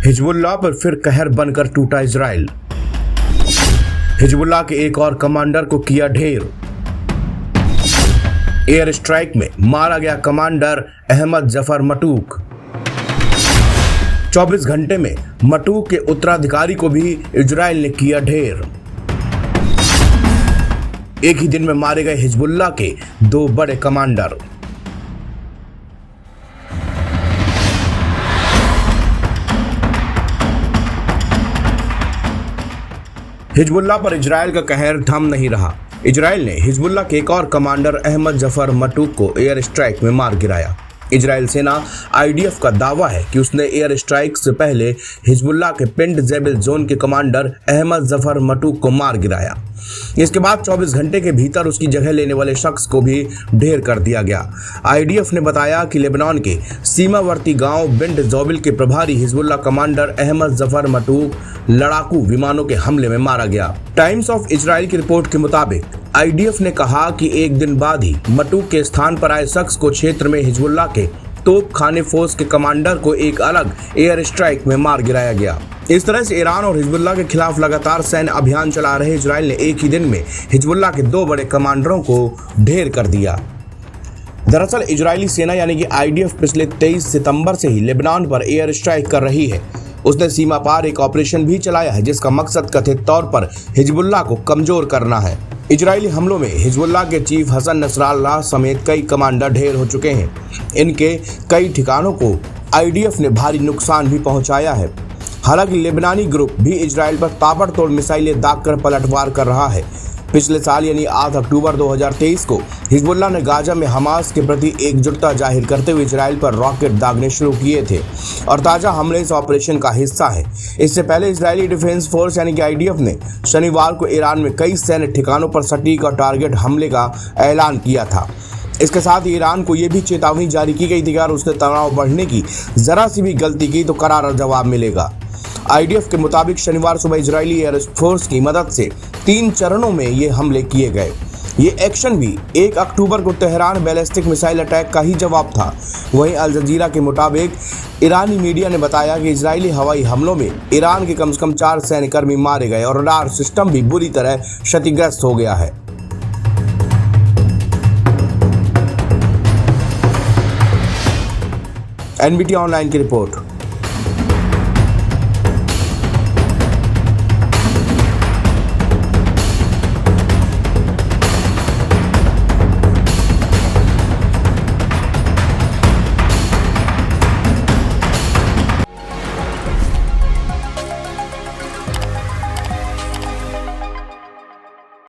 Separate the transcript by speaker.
Speaker 1: Hezbollah पर फिर कहर बनकर टूटा इजराइल। हिजबुल्लाह के एक और कमांडर को किया ढेर। एयर स्ट्राइक में मारा गया कमांडर अहमद जफर मटूक। 24 घंटे में मटूक के उत्तराधिकारी को भी इजराइल ने किया ढेर। एक ही दिन में मारे गए हिजबुल्लाह के 2 बड़े कमांडर। हिजबुल्लाह पर इजराइल का कहर थम नहीं रहा। इजराइल ने हिजबुल्लाह के एक और कमांडर अहमद जफर मटूक को एयर स्ट्राइक में मार गिराया। इजराइल सेना IDF का दावा है कि उसने एयर स्ट्राइक से पहले हिजबुल्लाह के पिंड जेबल जोन के कमांडर अहमद जफर मटूक को मार गिराया। इसके बाद 24 घंटे के भीतर उसकी जगह लेने वाले शख्स को भी ढेर कर दिया गया। IDF ने बताया कि लेबनान के सीमावर्ती गांव बिंड जोबिल के प्रभारी हिजबुल्लाह कमांडर अहमद जफर मटूक लड़ाकू विमानों के हमले में मारा गया। टाइम्स ऑफ इजराइल की रिपोर्ट के मुताबिक IDF ने कहा कि एक दिन बाद ही मटूक के स्थान पर आए शख्स को क्षेत्र में हिजबुल्लाह के तोप खाने फोर्स के कमांडर को एक अलग एयर स्ट्राइक में मार गिराया गया। इस तरह से ईरान और हिजबुल्लाह के खिलाफ लगातार सैन्य अभियान चला रहे इजराइल ने एक ही दिन में हिजबुल्लाह के 2 बड़े कमांडरों को ढेर कर दिया। दरअसल इजरायली सेना यानी कि IDF पिछले 23 सितंबर से ही लेबनान पर एयर स्ट्राइक कर रही है। उसने सीमा पार एक ऑपरेशन भी चलाया है जिसका मकसद कथित तौर पर हिजबुल्लाह को कमजोर करना है। इजरायली हमलों में हिजबुल्लाह के चीफ हसन नसराल्लाह समेत कई कमांडर ढेर हो चुके हैं। इनके कई ठिकानों को IDF ने भारी नुकसान भी पहुंचाया है। हालांकि लेबनानी ग्रुप भी इजराइल पर ताबड़तोड़ मिसाइलें दागकर पलटवार कर रहा है। पिछले साल यानी 8 अक्टूबर 2023 को हिजबुल्लाह ने गाजा में हमास के प्रति एकजुटता जाहिर करते हुए इजराइल पर रॉकेट दागने शुरू किए थे और ताज़ा हमले इस ऑपरेशन का हिस्सा है। इससे पहले इजरायली डिफेंस फोर्स यानी कि IDF ने शनिवार को ईरान में कई सैन्य ठिकानों पर सटीक और टारगेट हमले का ऐलान किया था। इसके साथ ही ईरान को यह भी चेतावनी जारी की गई थी कि अगर उसने तनाव बढ़ने की जरा सी भी गलती की तो करारा जवाब मिलेगा। IDF के मुताबिक शनिवार सुबह इजरायली एयर फोर्स की मदद से 3 चरणों में ये हमले किए गए। ये एक्शन भी 1 अक्टूबर को तेहरान बैलिस्टिक मिसाइल अटैक का ही जवाब था। वहीं अल जजीरा के मुताबिक ईरानी मीडिया ने बताया कि इजरायली हवाई हमलों में ईरान के कम से कम 4 सैन्यकर्मी मारे गए और रडार सिस्टम भी बुरी तरह क्षतिग्रस्त हो गया है। NBT ऑनलाइन की रिपोर्ट।